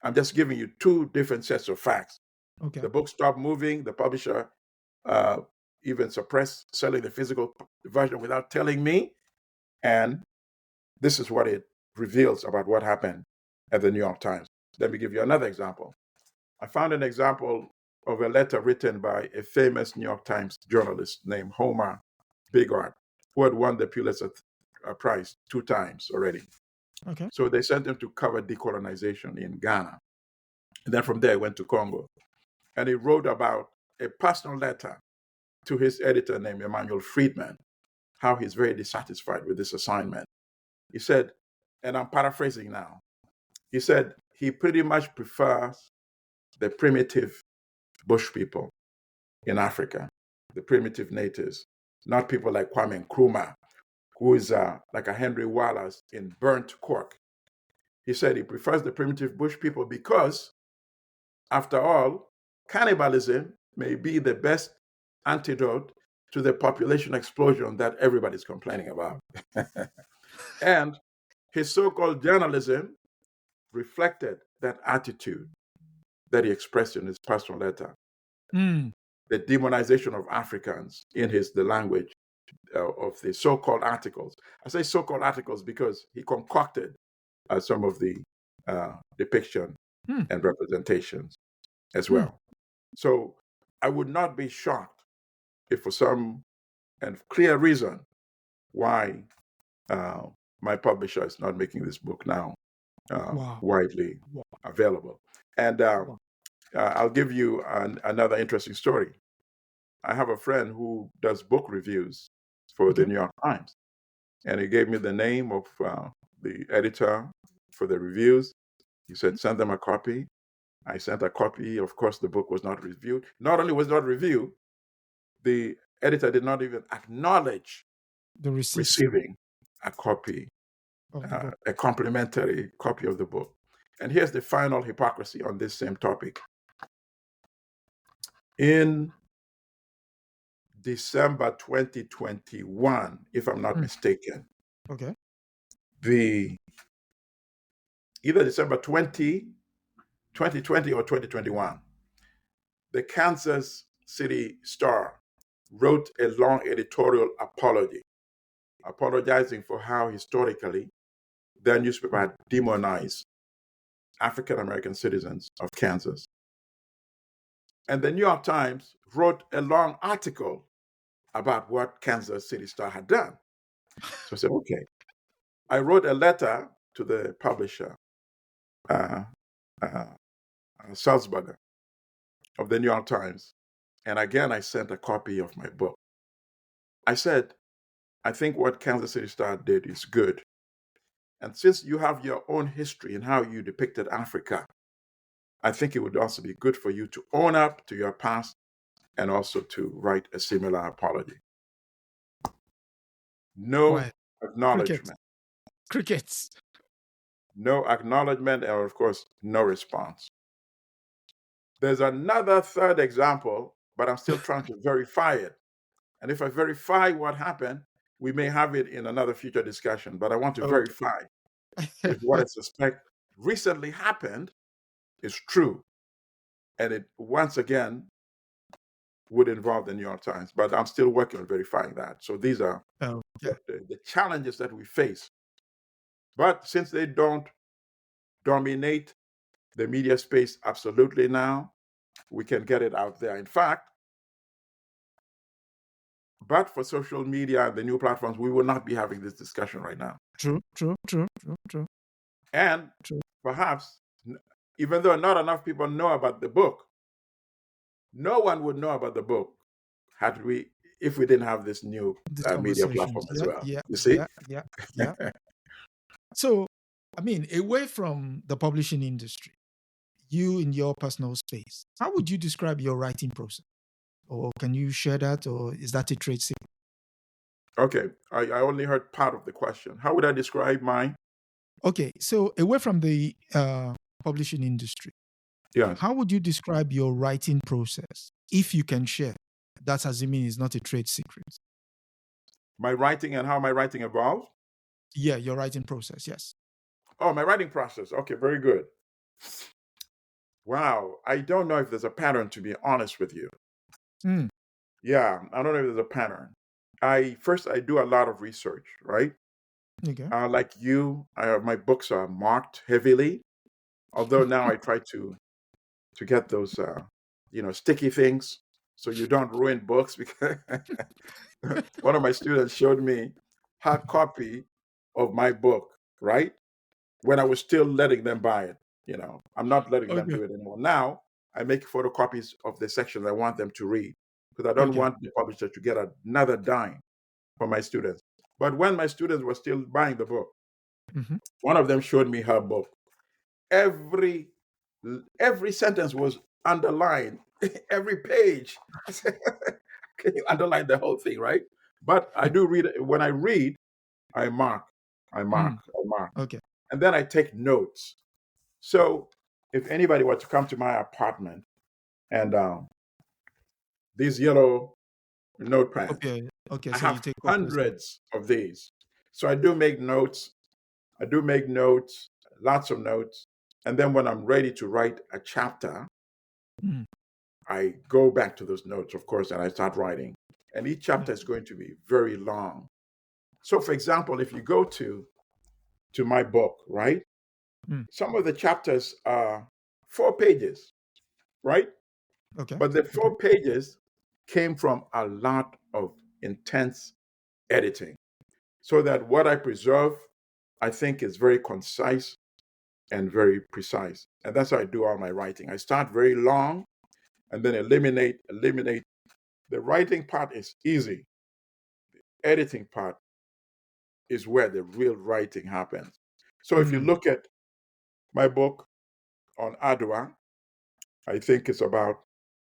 I'm just giving you 2 different sets of facts. The book stopped moving. The publisher even suppressed selling the physical version without telling me. And this is what it reveals about what happened at the New York Times. Let me give you another example. I found an example of a letter written by a famous New York Times journalist named Homer Bigart, who had won the Pulitzer Prize 2 times already. So they sent him to cover decolonization in Ghana. And then from there, he went to Congo. And he wrote about a personal letter to his editor named Emmanuel Friedman, how he's very dissatisfied with this assignment. He said, and I'm paraphrasing now, he said he pretty much prefers the primitive bush people in Africa, the primitive natives, not people like Kwame Nkrumah, who is like a Henry Wallace in burnt cork. He said he prefers the primitive bush people because, after all, cannibalism may be the best antidote to the population explosion that everybody's complaining about. And his so-called journalism reflected that attitude that he expressed in his personal letter. The demonization of Africans in the language of the so-called articles. I say so-called articles because he concocted some of the depiction and representations as well. So I would not be shocked if for some and clear reason why my publisher is not making this book now widely available. And I'll give you another interesting story. I have a friend who does book reviews for the New York Times, and he gave me the name of the editor for the reviews. He said, send them a copy. I sent a copy. Of course, the book was not reviewed. Not only was it not reviewed, the editor did not even acknowledge the receiving a copy, a complimentary copy of the book. And here's the final hypocrisy on this same topic. In December 2021, if I'm not mistaken, either December 2020 or 2021, the Kansas City Star wrote a long editorial apology, apologizing for how historically their newspaper had demonized African American citizens of Kansas. And the New York Times wrote a long article about what Kansas City Star had done. So I said, okay. I wrote a letter to the publisher, uh, uh, Salzburger of the New York Times. And again, I sent a copy of my book. I said, I think what Kansas City Star did is good. And since you have your own history and how you depicted Africa, I think it would also be good for you to own up to your past and also to write a similar apology. No Quiet. acknowledgement. Crickets. No acknowledgement, and of course, no response. There's another third example, but I'm still trying to verify it. And if I verify what happened, we may have it in another future discussion, but I want to Okay. verify if what I suspect recently happened is true. And it, once again, would involve the New York Times, but I'm still working on verifying that. So these are the challenges that we face. But since they don't dominate the media space absolutely now, we can get it out there. In fact, but for social media and the new platforms, we will not be having this discussion right now. True. And perhaps, even though not enough people know about the book, no one would know about the book if we didn't have this new media platform as well. You see? Yeah. So, I mean, away from the publishing industry, you in your personal space, how would you describe your writing process? Or can you share that, or is that a trade secret? Okay, I only heard part of the question. How would I describe mine? Okay, so away from the publishing industry, yes, how would you describe your writing process, if you can share? That's assuming it's not a trade secret. My writing and how my writing evolved? Yeah, your writing process, yes. Oh, my writing process. Okay, very good. Wow, I don't know if there's a pattern, to be honest with you. Yeah, I don't know if there's a pattern. I do a lot of research, right? Okay. Like you, my books are marked heavily. Although now I try to get those, sticky things so you don't ruin books. Because one of my students showed me her copy of my book, right? When I was still letting them buy it. I'm not letting them do it anymore. Now I make photocopies of the sections I want them to read because I don't want the publisher to get another dime from my students. But when my students were still buying the book, one of them showed me her book. Every sentence was underlined, every page. I said, can you underline the whole thing, right? But I do read it. When I read, I mark. Okay. And then I take notes. So if anybody were to come to my apartment and these yellow notepads, Okay. I So you have take hundreds of these. So I do make notes. Lots of notes. And then when I'm ready to write a chapter, I go back to those notes, of course, and I start writing. And each chapter is going to be very long. So, for example, if you go to my book, right? Some of the chapters are 4 pages, right? Okay. But the 4 pages came from a lot of intense editing. So that what I preserve, I think, is very concise and very precise. And that's how I do all my writing. I start very long and then eliminate. The writing part is easy. The editing part is where the real writing happens. So if you look at my book on Adwa, I think it's about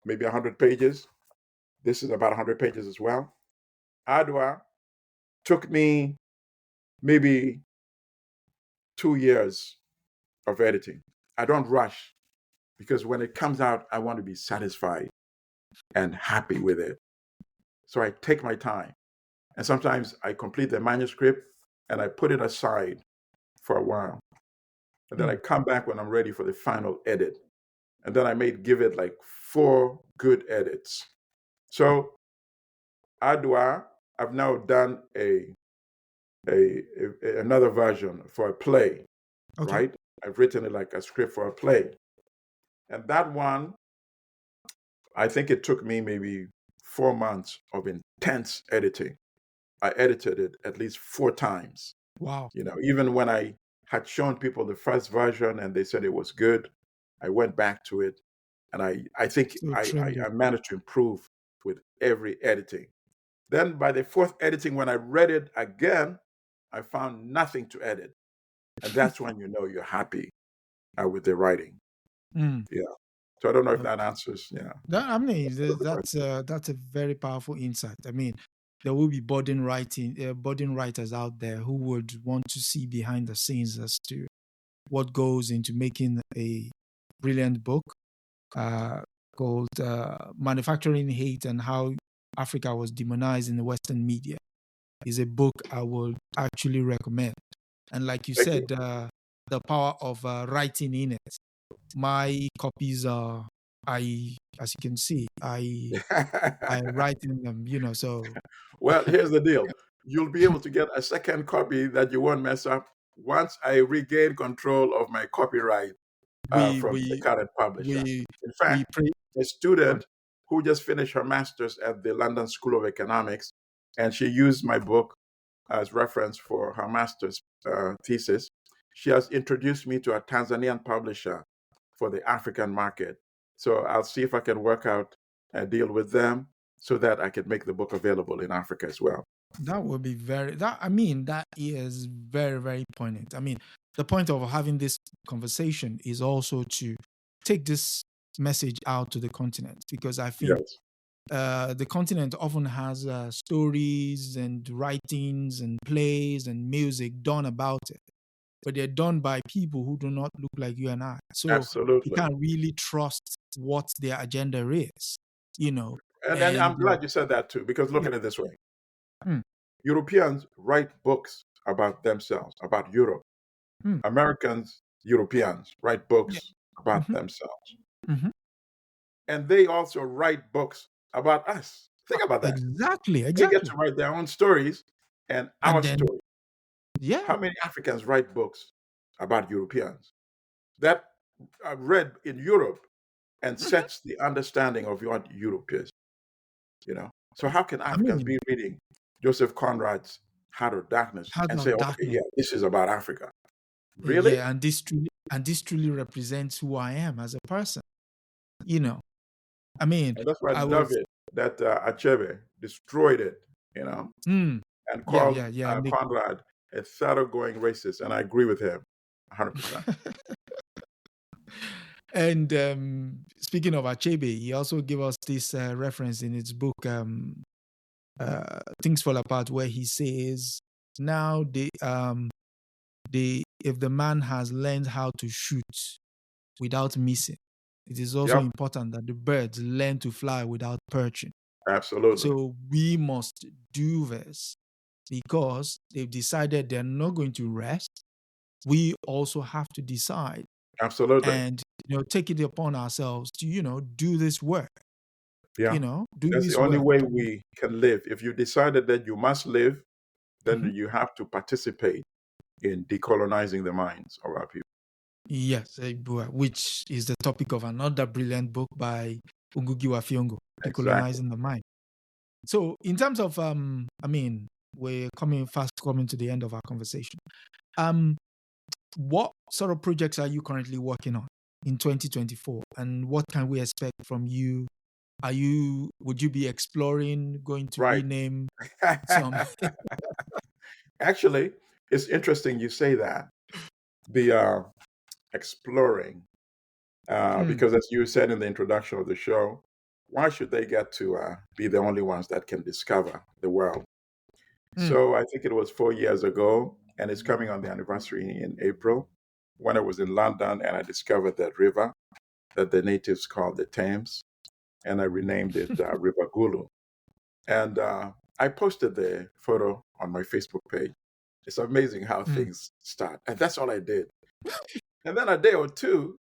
maybe 100 pages. This is about 100 pages as well. Adwa took me maybe 2 years of editing. I don't rush because when it comes out, I want to be satisfied and happy with it. So I take my time. And sometimes I complete the manuscript and I put it aside for a while. And then I come back when I'm ready for the final edit. And then I may give it like 4 good edits. So Adwa, I've now done another version for a play, Okay. right? I've written it like a script for a play. And that one, I think it took me maybe 4 months of intense editing. I edited it at least 4 times. Wow. Even when I had shown people the first version and they said it was good, I went back to it and I think So I, I, trimmed it. I managed to improve with every editing. Then by the fourth editing, when I read it again, I found nothing to edit. And that's when you know you're happy with the writing. Mm. Yeah. So I don't know if that Okay. answers, yeah. I mean, The that's a very powerful insight. I mean, there will be budding writers out there who would want to see behind the scenes as to what goes into making a brilliant book uh, called "Manufacturing Hate and How Africa Was Demonized in the Western Media." Is a book I would actually recommend. And like you Thank you. said, the power of writing in it. My copies are, as you can see, I write in them, so Well, here's the deal. You'll be able to get a second copy that you won't mess up once I regain control of my copyright we from the we current publisher. we In we fact, pray. a God. student who just finished her master's at the London School of Economics, and she used my book as reference for her master's thesis. She has introduced me to a Tanzanian publisher for the African market. So I'll see if I can work out a deal with them so that I can make the book available in Africa as well. That would be I mean, that is very, very poignant. I mean, the point of having this conversation is also to take this message out to the continent, because I think Yes, the continent often has stories and writings and plays and music done about it, but they're done by people who do not look like you and I. So you absolutely. can't really trust what their agenda is, you know. And And I'm glad you said that too, because look yeah, at it this way. mm, Europeans write books about themselves, about Europe. mm, Americans, Europeans write yeah, books about mhm, themselves. mhm. And they also write books about us. Think about that. Exactly, They get to exactly. write their own stories and our And then story. yeah, How many Africans write books about Europeans that are read in Europe and mhm. sets the understanding of what Europe is? So how can I Africans mean, be reading Joseph Conrad's Heart of Darkness Heart and say, of okay, Darkness. yeah, this is about Africa? Really? Yeah, and this truly represents who I am as a person. You know, I mean, And that's why I I love was it that Achebe destroyed it, mm, and yeah, called yeah, yeah. Conrad a thoroughgoing racist. And I agree with him 100%. And speaking of Achebe, he also gave us this reference in his book, "Things Fall Apart," where he says, "Now if the man has learned how to shoot without missing, it is also Yep, important that the birds learn to fly without perching. absolutely. So we must do this because they've decided they're not going to rest. We also have to decide Absolutely. and take it upon ourselves to do this work. Yeah. Do That's the this only work. way we can live. If you decided that you must live, then Mhm. you have to participate in decolonizing the minds of our people. Yes, which is the topic of another brilliant book by Ngugi wa Thiong'o, Exactly. Decolonizing the Mind. So, in terms of, I mean, we're coming to the end of our conversation. Um, what sort of projects are you currently working on in 2024, and what can we expect from you? Would you be exploring, going to Right. rename some? Actually, it's interesting you say that. The exploring, Mm, because as you said in the introduction of the show, why should they get to be the only ones that can discover the world? mm, So I think it was 4 years ago, and it's coming on the anniversary in April, when I was in London and I discovered that river that the natives call the Thames, and I renamed it River Gulu. And I posted the photo on my Facebook page. It's amazing how mm. things start. And that's all I did. And then a day or two,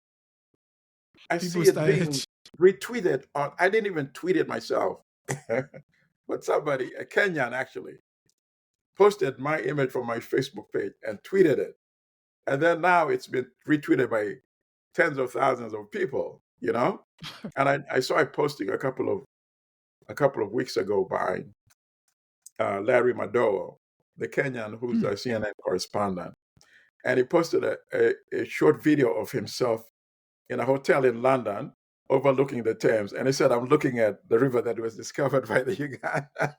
I People see it started. being retweeted on, I didn't even tweet it myself. But somebody, a Kenyan actually, posted my image from my Facebook page and tweeted it. And then now it's been retweeted by tens of thousands of people, you know? And I saw a posting a couple of weeks ago by Larry Madowo, the Kenyan who's a CNN correspondent. And he posted a short video of himself in a hotel in London overlooking the Thames. And he said, I'm looking at the river that was discovered by the Uganda.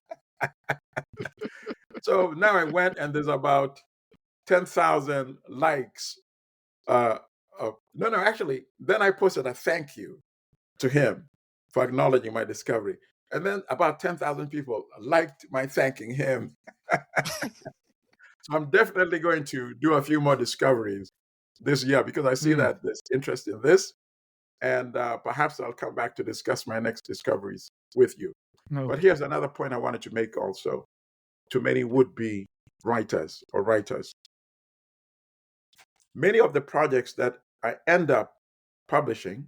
So now I went and there's about 10,000 likes. No, actually, then I posted a thank you to him for acknowledging my discovery. And then about 10,000 people liked my thanking him. So I'm definitely going to do a few more discoveries this year because I see that there's interest in this. And perhaps I'll come back to discuss my next discoveries with you. No. But here's another point I wanted to make also to many would-be writers or writers. Many of the projects that I end up publishing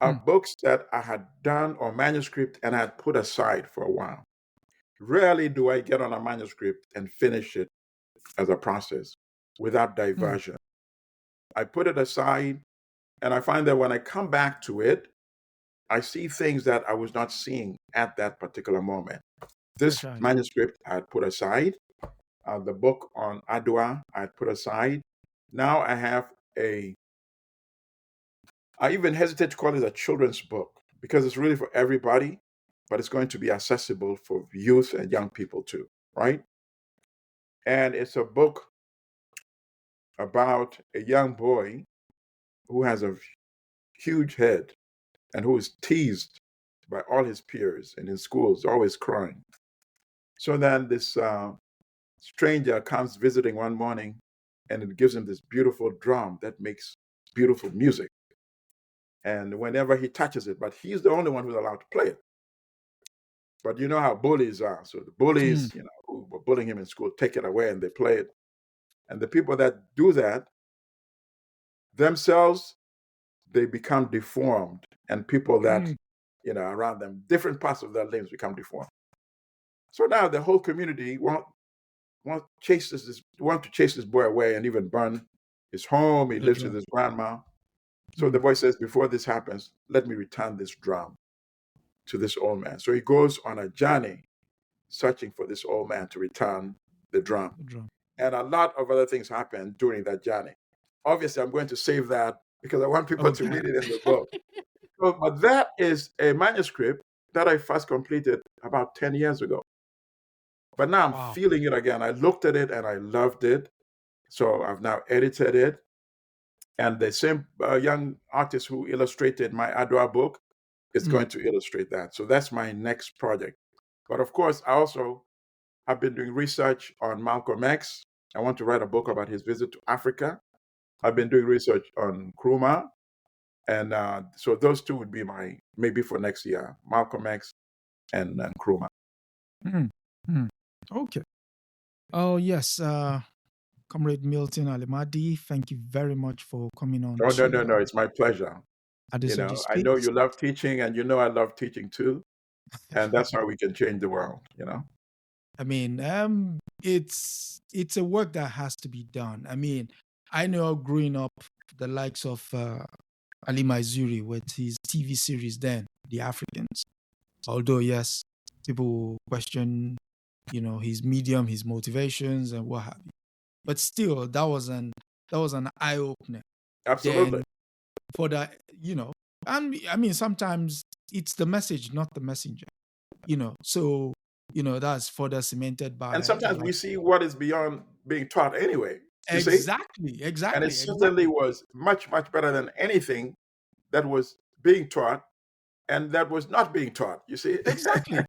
are books that I had done or manuscript and I had put aside for a while. Rarely do I get on a manuscript and finish it as a process without diversion. I put it aside and I find that when I come back to it, I see things that I was not seeing at that particular moment. This manuscript I had put aside. The book on Adwa I had put aside. Now I have I even hesitate to call it a children's book because it's really for everybody, but it's going to be accessible for youth and young people too, right? And it's a book about a young boy who has a huge head and who is teased by all his peers and in schools, always crying. So then this stranger comes visiting one morning and it gives him this beautiful drum that makes beautiful music. And whenever he touches it, but he's the only one who's allowed to play it. But you know how bullies are. So the bullies, who were bullying him in school, take it away and they play it. And the people that do that themselves, they become deformed. And people that, around them, different parts of their limbs become deformed. So now the whole community want to chase this boy away and even burn his home. He lives with his grandma. So the boy says, before this happens, let me return this drum to this old man. So he goes on a journey searching for this old man to return the drum. And a lot of other things happen during that journey. Obviously, I'm going to save that because I want people to read it in the book. But that is a manuscript that I first completed about 10 years ago. But now I'm feeling it again. I looked at it and I loved it. So I've now edited it. And the same young artist who illustrated my Adwa book is going to illustrate that. So that's my next project. But of course, I also have been doing research on Malcolm X. I want to write a book about his visit to Africa. I've been doing research on Nkrumah. And so those two would be maybe for next year, Malcolm X and Nkrumah. Okay. Oh, yes. Comrade Milton Allimadi, thank you very much for coming on. No. It's my pleasure. I know you love teaching and I love teaching too. And that's how we can change the world, I mean, it's a work that has to be done. I mean, I know growing up, the likes of Ali Maizuri with his TV series then, The Africans. Although, yes, people question, his medium, his motivations and what have you. But still, that was an eye opener. Absolutely. Then for that, and I mean, sometimes it's the message, not the messenger. So that's further cemented by. And sometimes we see what is beyond being taught anyway. Exactly. And it certainly was much, much better than anything that was being taught and that was not being taught. You see? Exactly.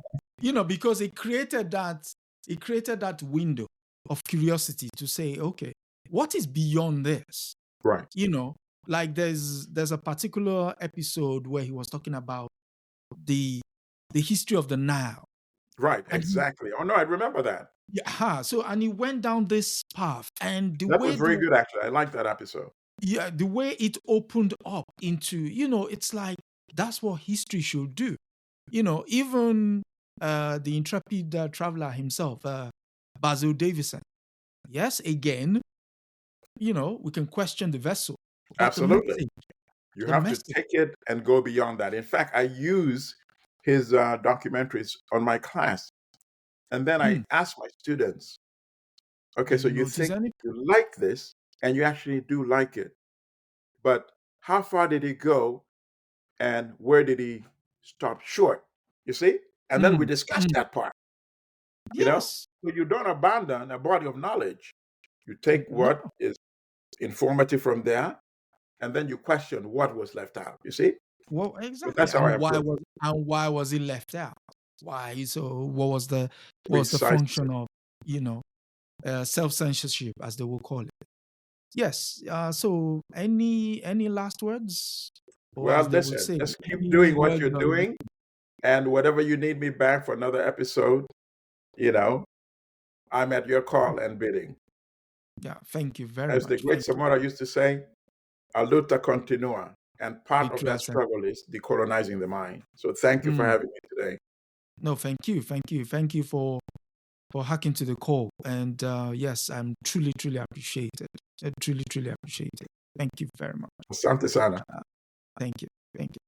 Because it created that window of curiosity to say, okay, what is beyond this? Right. Like there's a particular episode where he was talking about the history of the Nile. Right, exactly. Oh no, I remember that. Yeah. So and he went down this path, and that was very good. Actually, I liked that episode. Yeah, the way it opened up into, it's like that's what history should do. Even the intrepid traveler himself, Basil Davison. Yes, again, we can question the vessel, but Absolutely. You the have to message. take it and go beyond that. In fact, I use his documentaries on my class. And then I ask my students, okay, Did so you you notice think any? you like this, and you actually do like it. But how far did he go, and where did he stop short? You see? And then we Mm, discuss mm. that part, you know? Yes. So you don't abandon a body of knowledge. You take No. what is informative from there, and then you question what was left out. You see? Well, So exactly. that's how I approach And why was it left out? Why? So what was the precisely. function of self-censorship, as they will call it? Yes. So any last words, or Well, as they would listen, say, just keep any doing what words you're of doing, and whatever you need me back for another episode, you know, I'm at your call and bidding. yeah. Thank you very As the much. great Thank you. Samora used to say, a luta continua. And part of that Victor. struggle is decolonizing the mind. So thank you for having me today. No, thank you for hacking to the call. And yes, I'm truly appreciated. Truly appreciated. Thank you very much. Asante sana. Thank you. Thank you.